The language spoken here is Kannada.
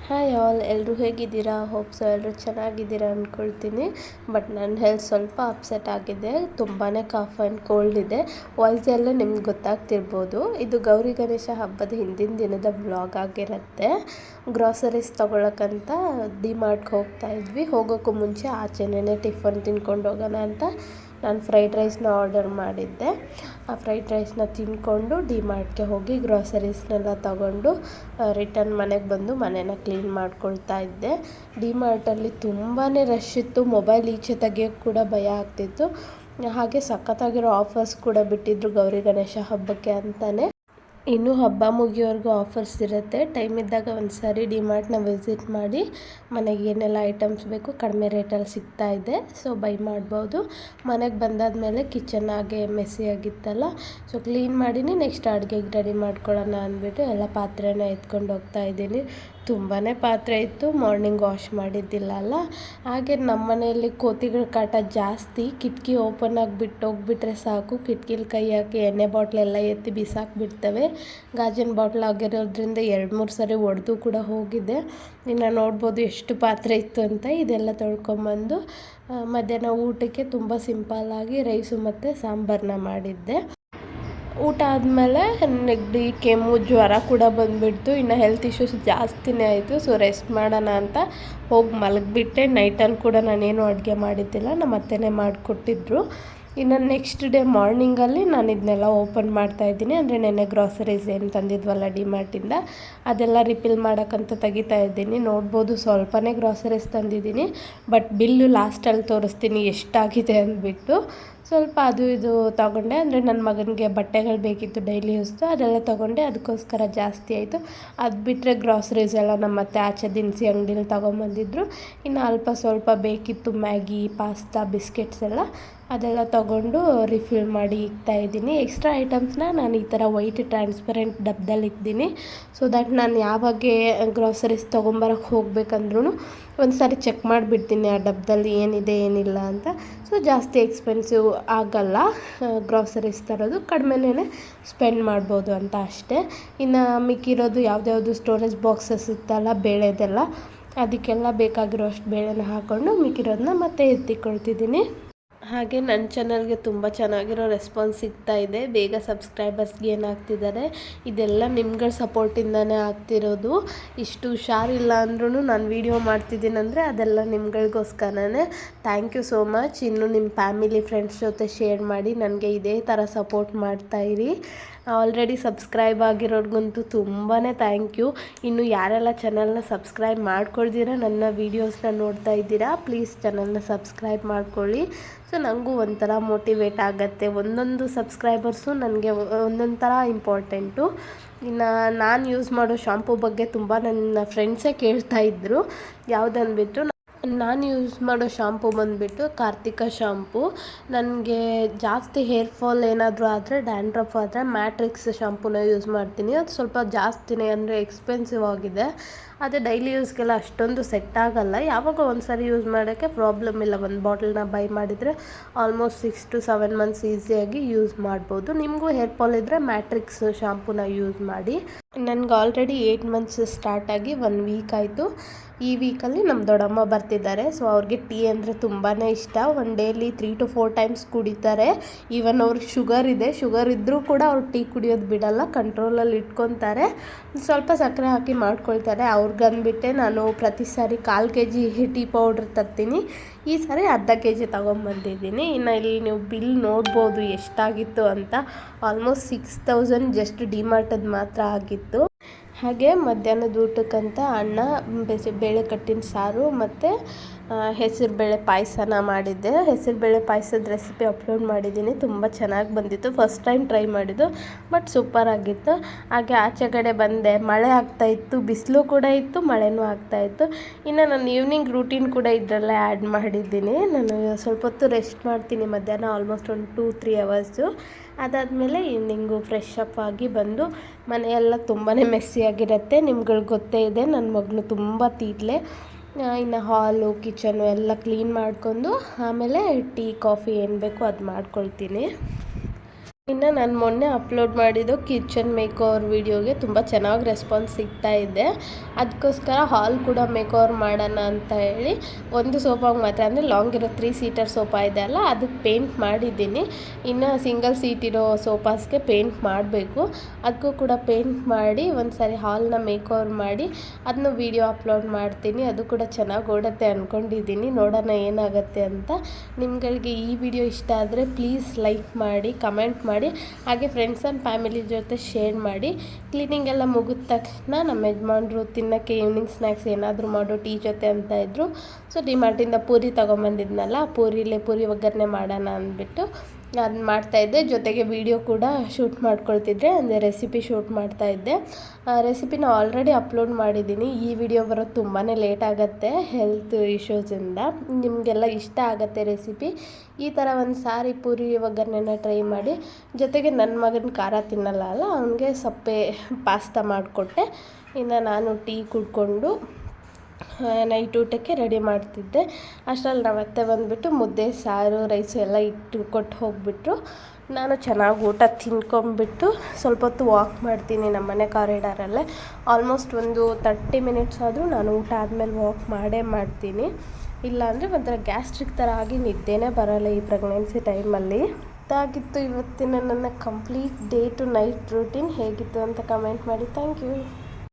ಹಾಯ್ ಆಲ್, ಎಲ್ಲರೂ ಹೇಗಿದ್ದೀರಾ? ಹೋಪ್ಸು ಎಲ್ಲರೂ ಚೆನ್ನಾಗಿದ್ದೀರಾ ಅಂದ್ಕೊಳ್ತೀನಿ. ಬಟ್ ನನ್ನ ಹೆಲ್ತ್ ಸ್ವಲ್ಪ ಅಪ್ಸೆಟ್ ಆಗಿದೆ. ತುಂಬಾ ಕಾಫ್ ಆ್ಯಂಡ್ ಕೋಲ್ಡ್ ಇದೆ. ವಾಯ್ಸ್ ಎಲ್ಲ ನಿಮ್ಗೆ ಗೊತ್ತಾಗ್ತಿರ್ಬೋದು. ಇದು ಗೌರಿ ಗಣೇಶ ಹಬ್ಬದ ಹಿಂದಿನ ದಿನದ ವ್ಲಾಗ್ ಆಗಿರುತ್ತೆ. ಗ್ರಾಸರೀಸ್ ತೊಗೊಳಕ್ಕಂತ ಡಿಮಾರ್ಟ್ಗೆ ಹೋಗ್ತಾ ಇದ್ವಿ. ಹೋಗೋಕ್ಕೂ ಮುಂಚೆ ಆಚೆನೇ ಟಿಫನ್ ತಿನ್ಕೊಂಡು ಹೋಗೋಣ ಅಂತ ನಾನು ಫ್ರೈಡ್ ರೈಸ್ನ ಆರ್ಡರ್ ಮಾಡಿದ್ದೆ. ಆ ಫ್ರೈಡ್ ರೈಸ್ನ ತಿಂದ್ಕೊಂಡು ಡಿಮಾರ್ಟ್ಗೆ ಹೋಗಿ ಗ್ರಾಸರೀಸ್ನೆಲ್ಲ ತಗೊಂಡು ರಿಟರ್ನ್ ಮನೆಗೆ ಬಂದು ಮನೇನ ಕ್ಲೀನ್ ಮಾಡ್ಕೊಳ್ತಾ ಇದ್ದೆ. ಡಿಮಾರ್ಟಲ್ಲಿ ತುಂಬಾ ರಶ್ ಇತ್ತು. ಮೊಬೈಲ್ ಈಚೆ ತೆಗಿಯೋಕ್ಕೆ ಕೂಡ ಭಯ ಆಗ್ತಿತ್ತು. ಹಾಗೆ ಸಖತ್ತಾಗಿರೋ ಆಫರ್ಸ್ ಕೂಡ ಬಿಟ್ಟಿದ್ರು ಗೌರಿ ಗಣೇಶ ಹಬ್ಬಕ್ಕೆ ಅಂತಲೇ. ಇನ್ನೂ ಹಬ್ಬ ಮುಗಿಯೋವರೆಗೂ ಆಫರ್ಸ್ ಇರುತ್ತೆ. ಟೈಮ್ ಇದ್ದಾಗ ಒಂದು ಸಾರಿ ಡಿಮಾರ್ಟ್ನ ವಿಸಿಟ್ ಮಾಡಿ ಮನೆಗೆ ಏನೆಲ್ಲ ಐಟಮ್ಸ್ ಬೇಕು ಕಡಿಮೆ ರೇಟಲ್ಲಿ ಸಿಗ್ತಾ ಇದೆ. ಸೊ ಬೈ ಮಾಡ್ಬೋದು. ಮನೆಗೆ ಬಂದಾದಮೇಲೆ ಕಿಚನ್ ಹಾಗೆ ಮೆಸ್ಸಿ ಆಗಿತ್ತಲ್ಲ, ಸೊ ಕ್ಲೀನ್ ಮಾಡಿನಿ. ನೆಕ್ಸ್ಟ್ ಅಡುಗೆಗೆ ರೆಡಿ ಮಾಡ್ಕೊಳ್ಳೋಣ ಅಂದ್ಬಿಟ್ಟು ಎಲ್ಲ ಪಾತ್ರೆನ ಎತ್ಕೊಂಡು ಹೋಗ್ತಾ ಇದ್ದೀನಿ. ತುಂಬಾ ಪಾತ್ರೆ ಇತ್ತು, ಮಾರ್ನಿಂಗ್ ವಾಶ್ ಮಾಡಿದ್ದಿಲ್ಲ ಅಲ್ಲ. ಹಾಗೆ ನಮ್ಮ ಮನೆಯಲ್ಲಿ ಕೋತಿಗಳ ಕಾಟ ಜಾಸ್ತಿ. ಕಿಟಕಿ ಓಪನ್ ಆಗಿಬಿಟ್ಟು ಹೋಗ್ಬಿಟ್ರೆ ಸಾಕು, ಕಿಟಕಿಲಿ ಕೈ ಹಾಕಿ ಎಣ್ಣೆ ಬಾಟ್ಲೆಲ್ಲ ಎತ್ತಿ ಬಿಸಾಕಿಬಿಡ್ತವೆ. ಗಾಜಿನ ಬಾಟ್ಲ್ ಆಗಿರೋದ್ರಿಂದ 2-3 ಸರಿ ಒಡೆದು ಕೂಡ ಹೋಗಿದೆ. ಇನ್ನು ನೋಡ್ಬೋದು ಎಷ್ಟು ಪಾತ್ರೆ ಇತ್ತು ಅಂತ. ಇದೆಲ್ಲ ತೊಳ್ಕೊಂಬಂದು ಮಧ್ಯಾಹ್ನ ಊಟಕ್ಕೆ ತುಂಬ ಸಿಂಪಲ್ಲಾಗಿ ರೈಸು ಮತ್ತು ಸಾಂಬಾರನ್ನ ಮಾಡಿದ್ದೆ. ಊಟ ಆದಮೇಲೆ ನೆಗಡಿ, ಕೆಮ್ಮು, ಜ್ವರ ಕೂಡ ಬಂದುಬಿಡ್ತು. ಇನ್ನು ಹೆಲ್ತ್ ಇಶ್ಯೂಸ್ ಜಾಸ್ತಿನೇ ಆಯಿತು. ಸೊ ರೆಸ್ಟ್ ಮಾಡೋಣ ಅಂತ ಹೋಗಿ ಮಲಗಿಬಿಟ್ಟೆ. ನೈಟಲ್ಲಿ ಕೂಡ ನಾನೇನು ಅಡುಗೆ ಮಾಡಿದ್ದಿಲ್ಲ, ನಮ್ಮ ಅತ್ತೆನೇ ಮಾಡಿಕೊಟ್ಟಿದ್ರು. ಇನ್ನು ನೆಕ್ಸ್ಟ್ ಡೇ ಮಾರ್ನಿಂಗಲ್ಲಿ ನಾನು ಇದನ್ನೆಲ್ಲ ಓಪನ್ ಮಾಡ್ತಾಯಿದ್ದೀನಿ. ಅಂದರೆ ನೆನ್ನೆ ಗ್ರಾಸರೀಸ್ ಏನು ತಂದಿದ್ವಲ್ಲ ಡಿಮಾರ್ಟಿಂದ, ಅದೆಲ್ಲ ರಿಫಿಲ್ ಮಾಡೋಕ್ಕಂತ ತೆಗಿತಾ ಇದ್ದೀನಿ. ನೋಡ್ಬೋದು ಸ್ವಲ್ಪನೇ ಗ್ರಾಸರೀಸ್ ತಂದಿದ್ದೀನಿ. ಬಟ್ ಬಿಲ್ಲು ಲಾಸ್ಟಲ್ಲಿ ತೋರಿಸ್ತೀನಿ ಎಷ್ಟಾಗಿದೆ ಅಂದ್ಬಿಟ್ಟು. ಸ್ವಲ್ಪ ಅದು ಇದು ತೊಗೊಂಡೆ. ಅಂದರೆ ನನ್ನ ಮಗನಿಗೆ ಬಟ್ಟೆಗಳು ಬೇಕಿತ್ತು ಡೈಲಿ ಯೂಸ್ದು, ಅದೆಲ್ಲ ತೊಗೊಂಡೆ. ಅದಕ್ಕೋಸ್ಕರ ಜಾಸ್ತಿ ಆಯಿತು. ಅದು ಬಿಟ್ಟರೆ ಗ್ರಾಸರೀಸ್ ಎಲ್ಲ ನಮ್ಮ ಅತ್ತೆ ಆಚೆ ದಿನಸಿ ಅಂಗಡಿಲಿ ತೊಗೊಂಬಂದಿದ್ರು. ಇನ್ನು ಅಲ್ಪ ಸ್ವಲ್ಪ ಬೇಕಿತ್ತು, ಮ್ಯಾಗಿ, ಪಾಸ್ತಾ, ಬಿಸ್ಕೆಟ್ಸ್ ಎಲ್ಲ, ಅದೆಲ್ಲ ತೊಗೊಂಡು ರಿಫಿಲ್ ಮಾಡಿ ಇಕ್ತಾಯಿದ್ದೀನಿ. ಎಕ್ಸ್ಟ್ರಾ ಐಟಮ್ಸ್ನ ನಾನು ಈ ಥರ ವೈಟ್ ಟ್ರಾನ್ಸ್ಪರೆಂಟ್ ಡಬ್ಬದಲ್ಲಿ ಇಕ್ತೀನಿ. ಸೊ ದಟ್ ನಾನು ಯಾವಾಗೆ ಗ್ರಾಸರೀಸ್ ತೊಗೊಂಬರೋಕ್ಕೆ ಹೋಗ್ಬೇಕಂದ್ರೂ ಒಂದು ಸಾರಿ ಚೆಕ್ ಮಾಡಿಬಿಡ್ತೀನಿ ಆ ಡಬ್ಬದಲ್ಲಿ ಏನಿದೆ ಏನಿಲ್ಲ ಅಂತ. ಸೊ ಜಾಸ್ತಿ ಎಕ್ಸ್ಪೆನ್ಸಿವ್ ಆಗಲ್ಲ ಗ್ರಾಸರೀಸ್ ತರೋದು, ಕಡಿಮೆನೇ ಸ್ಪೆಂಡ್ ಮಾಡ್ಬೋದು ಅಂತ ಅಷ್ಟೇ. ಇನ್ನು ಮಿಕ್ಕಿರೋದು ಯಾವುದ್ಯಾವುದು ಸ್ಟೋರೇಜ್ ಬಾಕ್ಸಸ್ ಇತ್ತಲ್ಲ ಬೇಳೆದೆಲ್ಲ, ಅದಕ್ಕೆಲ್ಲ ಬೇಕಾಗಿರೋ ಅಷ್ಟು ಬೇಳೆನ ಹಾಕ್ಕೊಂಡು ಮಿಕ್ಕಿರೋದನ್ನ ಮತ್ತೆ ಎತ್ತಿಕೊಳ್ತಿದ್ದೀನಿ. ಹಾಗೆ ನನ್ನ ಚಾನಲ್ಗೆ ತುಂಬ ಚೆನ್ನಾಗಿರೋ ರೆಸ್ಪಾನ್ಸ್ ಸಿಗ್ತಾ ಇದೆ. ಬೇಗ ಸಬ್ಸ್ಕ್ರೈಬರ್ಸ್ಗೆ ಏನಾಗ್ತಿದ್ದಾರೆ, ಇದೆಲ್ಲ ನಿಮ್ಗಳ ಸಪೋರ್ಟಿಂದನೇ ಆಗ್ತಿರೋದು. ಇಷ್ಟು ಹುಷಾರಿಲ್ಲ ಅಂದ್ರೂ ನಾನು ವೀಡಿಯೋ ಮಾಡ್ತಿದ್ದೀನಂದರೆ ಅದೆಲ್ಲ ನಿಮ್ಗಳಿಗೋಸ್ಕರನೇ. Thank you so much. ಇನ್ನು ನಿಮ್ಮ ಫ್ಯಾಮಿಲಿ ಫ್ರೆಂಡ್ಸ್ ಜೊತೆ ಶೇರ್ ಮಾಡಿ ನನಗೆ ಇದೇ ಥರ ಸಪೋರ್ಟ್ ಮಾಡ್ತಾಯಿರಿ. ಆಲ್ರೆಡಿ ಸಬ್ಸ್ಕ್ರೈಬ್ ಆಗಿರೋರ್ಗಂತೂ ತುಂಬಾ ಥ್ಯಾಂಕ್ ಯು. ಇನ್ನು ಯಾರೆಲ್ಲ ಚಾನಲ್ನ ಸಬ್ಸ್ಕ್ರೈಬ್ ಮಾಡ್ಕೊಳ್ದಿರ ನನ್ನ ವೀಡಿಯೋಸ್ನ ನೋಡ್ತಾ ಇದ್ದೀರಾ, ಪ್ಲೀಸ್ ಚಾನಲ್ನ ಸಬ್ಸ್ಕ್ರೈಬ್ ಮಾಡ್ಕೊಳ್ಳಿ. ಸೊ ನನಗೂ ಒಂಥರ ಮೋಟಿವೇಟ್ ಆಗುತ್ತೆ. ಒಂದೊಂದು ಸಬ್ಸ್ಕ್ರೈಬರ್ಸು ನನಗೆ ಒಂದೊಂದು ಥರ ಇಂಪಾರ್ಟೆಂಟು. ಇನ್ನು ನಾನು ಯೂಸ್ ಮಾಡೋ ಶಾಂಪೂ ಬಗ್ಗೆ ತುಂಬ ನನ್ನ ಫ್ರೆಂಡ್ಸೇ ಕೇಳ್ತಾಯಿದ್ರು. ಯಾವುದಂದ್ಬಿಟ್ಟು ನಾನು ಯೂಸ್ ಮಾಡೋ ಶಾಂಪೂ ಬಂದುಬಿಟ್ಟು ಕಾರ್ತಿಕ ಶಾಂಪೂ. ನನಗೆ ಜಾಸ್ತಿ ಹೇರ್ ಫಾಲ್ ಏನಾದರೂ ಆದರೆ, ಡ್ಯಾಂಡ್ರಫ್ ಆದರೆ ಮ್ಯಾಟ್ರಿಕ್ಸ್ ಶಾಂಪೂನ ಯೂಸ್ ಮಾಡ್ತೀನಿ. ಅದು ಸ್ವಲ್ಪ ಜಾಸ್ತಿನೇ, ಅಂದರೆ ಎಕ್ಸ್ಪೆನ್ಸಿವ್ ಆಗಿದೆ. ಅದೇ ಡೈಲಿ ಯೂಸ್ಗೆಲ್ಲ ಅಷ್ಟೊಂದು ಸೆಟ್ ಆಗೋಲ್ಲ. ಯಾವಾಗ ಒಂದು ಸಾರಿ ಯೂಸ್ ಮಾಡೋಕ್ಕೆ ಪ್ರಾಬ್ಲಮ್ ಇಲ್ಲ. ಒಂದು ಬಾಟಲ್ನ ಬೈ ಮಾಡಿದರೆ ಆಲ್ಮೋಸ್ಟ್ 6 to 7 ಮಂತ್ಸ್ ಈಸಿಯಾಗಿ ಯೂಸ್ ಮಾಡ್ಬೋದು. ನಿಮಗೂ ಹೇರ್ ಫಾಲ್ ಇದ್ದರೆ ಮ್ಯಾಟ್ರಿಕ್ಸ್ ಶಾಂಪೂನ ಯೂಸ್ ಮಾಡಿ. ನನಗೆ ಆಲ್ರೆಡಿ 8 ಮಂತ್ಸ್ ಸ್ಟಾರ್ಟ್ ಆಗಿ 1 ವೀಕ್ ಆಯಿತು. ಈ ವೀಕಲ್ಲಿ ನಮ್ಮ ದೊಡ್ಡಮ್ಮ ಬರ್ತಿದ್ದಾರೆ. ಸೊ ಅವ್ರಿಗೆ ಟೀ ಅಂದರೆ ತುಂಬಾ ಇಷ್ಟ. ಒಂದು ಡೇಲಿ 3 to 4 ಟೈಮ್ಸ್ ಕುಡಿತಾರೆ. ಈವನ್ ಅವ್ರಿಗೆ ಶುಗರ್ ಇದೆ. ಶುಗರ್ ಇದ್ದರೂ ಕೂಡ ಅವ್ರು ಟೀ ಕುಡಿಯೋದು ಬಿಡಲ್ಲ, ಕಂಟ್ರೋಲಲ್ಲಿ ಇಟ್ಕೊತಾರೆ. ಸ್ವಲ್ಪ ಸಕ್ಕರೆ ಹಾಕಿ ಮಾಡ್ಕೊಳ್ತಾರೆ. ಅವ್ರಿಗಂದ್ಬಿಟ್ಟೆ ನಾನು ಪ್ರತಿ ಸಾರಿ 1/4 kg ಟೀ ಪೌಡ್ರ್ ತರ್ತೀನಿ. ಈ ಸಾರಿ ಅರ್ಧ kg ತೊಗೊಂಬಂದಿದ್ದೀನಿ. ಇನ್ನು ಇಲ್ಲಿ ನೀವು ಬಿಲ್ ನೋಡ್ಬೋದು ಎಷ್ಟಾಗಿತ್ತು ಅಂತ. ಆಲ್ಮೋಸ್ಟ್ 6000 ಜಸ್ಟ್ ಡಿಮಾರ್ಟದ್ದು ಮಾತ್ರ ಆಗಿತ್ತು. ಹಾಗೆ ಮಧ್ಯಾಹ್ನದ ಊಟಕ್ಕಂತ ಅನ್ನ, ಬೇಳೆ ಕಟ್ಟಿನ ಸಾರು ಮತ್ತು ಹೆಸರುಬೇಳೆ ಪಾಯಸನ ಮಾಡಿದ್ದೆ. ಹೆಸರುಬೇಳೆ ಪಾಯಸದ ರೆಸಿಪಿ ಅಪ್ಲೋಡ್ ಮಾಡಿದ್ದೀನಿ. ತುಂಬ ಚೆನ್ನಾಗಿ ಬಂದಿತ್ತು. ಫಸ್ಟ್ ಟೈಮ್ ಟ್ರೈ ಮಾಡಿದ್ದು, ಬಟ್ ಸೂಪರಾಗಿತ್ತು. ಹಾಗೆ ಆಚೆ ಕಡೆ ಬಂದೆ, ಮಳೆ ಆಗ್ತಾಯಿತ್ತು, ಬಿಸಿಲು ಕೂಡ ಇತ್ತು, ಮಳೆನೂ ಆಗ್ತಾಯಿತ್ತು. ಇನ್ನು ನಾನು ಈವ್ನಿಂಗ್ ರೂಟೀನ್ ಕೂಡ ಇದರಲ್ಲೇ ಆ್ಯಡ್ ಮಾಡಿದ್ದೀನಿ. ನಾನು ಸ್ವಲ್ಪ ಹೊತ್ತು ರೆಸ್ಟ್ ಮಾಡ್ತೀನಿ ಮಧ್ಯಾಹ್ನ, ಆಲ್ಮೋಸ್ಟ್ ಒಂದು 2-3 ಅವರ್ಸು. ಅದಾದಮೇಲೆ ಈವ್ನಿಂಗು ಫ್ರೆಶ್ ಅಪ್ ಆಗಿ ಬಂದು ಮನೆಯೆಲ್ಲ ತುಂಬಾ ಮೆಸ್ಸಿಯಾಗಿರುತ್ತೆ. ನಿಮ್ಗಳಿಗೆ ಗೊತ್ತೇ ಇದೆ, ನನ್ನ ಮಗಳು ತುಂಬ ತೀಟ್ಲೆ. ಇನ್ನು ಹಾಲು, ಕಿಚನು ಎಲ್ಲ ಕ್ಲೀನ್ ಮಾಡ್ಕೊಂಡು ಆಮೇಲೆ ಟೀ, ಕಾಫಿ ಏನು ಬೇಕೋ ಅದು ಮಾಡ್ಕೊಳ್ತೀನಿ. ಇನ್ನು ನಾನು ಮೊನ್ನೆ ಅಪ್ಲೋಡ್ ಮಾಡಿದ್ದು ಕಿಚನ್ ಮೇಕ್ ಓವರ್ ವೀಡಿಯೋಗೆ ತುಂಬ ಚೆನ್ನಾಗಿ ರೆಸ್ಪಾನ್ಸ್ ಸಿಗ್ತಾ ಇದೆ. ಅದಕ್ಕೋಸ್ಕರ ಹಾಲ್ ಕೂಡ ಮೇಕ್ ಓವರ್ ಮಾಡೋಣ ಅಂತ ಹೇಳಿ ಒಂದು ಸೋಫಾಗೆ ಮಾತ್ರ, ಅಂದರೆ ಲಾಂಗ್ ಇರೋ 3 ಸೀಟರ್ ಸೋಫಾ ಇದೆ ಅಲ್ಲ, ಅದಕ್ಕೆ ಪೇಂಟ್ ಮಾಡಿದ್ದೀನಿ. ಇನ್ನು ಸಿಂಗಲ್ ಸೀಟ್ ಇರೋ ಸೋಫಾಸ್ಗೆ ಪೇಂಟ್ ಮಾಡಬೇಕು. ಅದಕ್ಕೂ ಕೂಡ ಪೇಂಟ್ ಮಾಡಿ ಒಂದು ಸಾರಿ ಹಾಲ್ನ ಮೇಕ್ ಓವರ್ ಮಾಡಿ ಅದನ್ನು ವೀಡಿಯೋ ಅಪ್ಲೋಡ್ ಮಾಡ್ತೀನಿ. ಅದು ಕೂಡ ಚೆನ್ನಾಗಿ ಓಡುತ್ತೆ ಅಂದ್ಕೊಂಡಿದ್ದೀನಿ. ನೋಡೋಣ ಏನಾಗುತ್ತೆ ಅಂತ. ನಿಮ್ಗಳಿಗೆ ಈ ವಿಡಿಯೋ ಇಷ್ಟ ಆದರೆ ಪ್ಲೀಸ್ ಲೈಕ್ ಮಾಡಿ, ಕಮೆಂಟ್ ಮಾಡಿ, ಹಾಗೆ ಫ್ರೆಂಡ್ಸ್ ಆ್ಯಂಡ್ ಫ್ಯಾಮಿಲಿ ಜೊತೆ ಶೇರ್ ಮಾಡಿ. ಕ್ಲೀನಿಂಗ್ ಎಲ್ಲ ಮುಗಿದ ತಕ್ಷಣ ನಮ್ಮ ಯಜಮಾನ್ರು ತಿನ್ನೋಕ್ಕೆ ಈವ್ನಿಂಗ್ ಸ್ನ್ಯಾಕ್ಸ್ ಏನಾದರೂ ಮಾಡೋ ಟೀ ಜೊತೆ ಅಂತ ಇದ್ದರು. ಸೊ ಡಿಮಾರ್ಟಿಂದ ಪೂರಿ ತೊಗೊಂಬಂದಿದ್ನಲ್ಲ, ಪೂರಿ ಒಗ್ಗರಣೆ ಮಾಡೋಣ ಅಂದ್ಬಿಟ್ಟು ಅದನ್ನ ಮಾಡ್ತಾಯಿದ್ದೆ. ಜೊತೆಗೆ ವಿಡಿಯೋ ಕೂಡ ಶೂಟ್ ಮಾಡ್ಕೊಳ್ತಿದ್ದೆ, ಅಂದರೆ ರೆಸಿಪಿ ಶೂಟ್ ಮಾಡ್ತಾಯಿದ್ದೆ. ರೆಸಿಪಿನ ಆಲ್ರೆಡಿ ಅಪ್ಲೋಡ್ ಮಾಡಿದ್ದೀನಿ. ಈ ವಿಡಿಯೋ ಬರೋದು ತುಂಬಾ ಲೇಟ್ ಆಗುತ್ತೆ ಹೆಲ್ತ್ ಇಶ್ಯೂಸಿಂದ. ನಿಮಗೆಲ್ಲ ಇಷ್ಟ ಆಗುತ್ತೆ ರೆಸಿಪಿ. ಈ ಥರ ಒಂದು ಸಾರಿ ಪೂರಿ ಒಗ್ಗರಣೆನ ಟ್ರೈ ಮಾಡಿ. ಜೊತೆಗೆ ನನ್ನ ಮಗನ ಖಾರ ತಿನ್ನಲ್ಲ ಅಲ್ಲ, ಅವನಿಗೆ ಸಪ್ಪೆ ಪಾಸ್ತಾ ಮಾಡಿಕೊಟ್ಟೆ. ಇನ್ನು ನಾನು ಟೀ ಕುಡ್ಕೊಂಡು ನೈಟ್ ಊಟಕ್ಕೆ ರೆಡಿ ಮಾಡ್ತಿದ್ದೆ. ಅಷ್ಟರಲ್ಲಿ ನಮ್ಮ ಅತ್ತೆ ಬಂದುಬಿಟ್ಟು ಮುದ್ದೆ, ಸಾರು, ರೈಸು ಎಲ್ಲ ಇಟ್ಟು ಕೊಟ್ಟು ಹೋಗಿಬಿಟ್ರು. ನಾನು ಚೆನ್ನಾಗಿ ಊಟ ತಿನ್ಕೊಂಬಿಟ್ಟು ಸ್ವಲ್ಪ ಹೊತ್ತು ವಾಕ್ ಮಾಡ್ತೀನಿ ನಮ್ಮ ಮನೆ ಕಾರಿಡಾರಲ್ಲೇ. ಆಲ್ಮೋಸ್ಟ್ ಒಂದು 30 ಮಿನಿಟ್ಸ್ ಆದರೂ ನಾನು ಊಟ ಆದಮೇಲೆ ವಾಕ್ ಮಾಡ್ತೀನಿ. ಇಲ್ಲಾಂದರೆ ಒಂಥರ ಗ್ಯಾಸ್ಟ್ರಿಕ್ ಥರ ಆಗಿ ನಿದ್ದೆನೇ ಬರೋಲ್ಲ ಈ ಪ್ರೆಗ್ನೆನ್ಸಿ ಟೈಮಲ್ಲಿ. ಇದಾಗಿತ್ತು ಇವತ್ತಿನ ನನ್ನ complete day to night routine. ಹೇಗಿತ್ತು ಅಂತ ಕಮೆಂಟ್ ಮಾಡಿ. Thank you.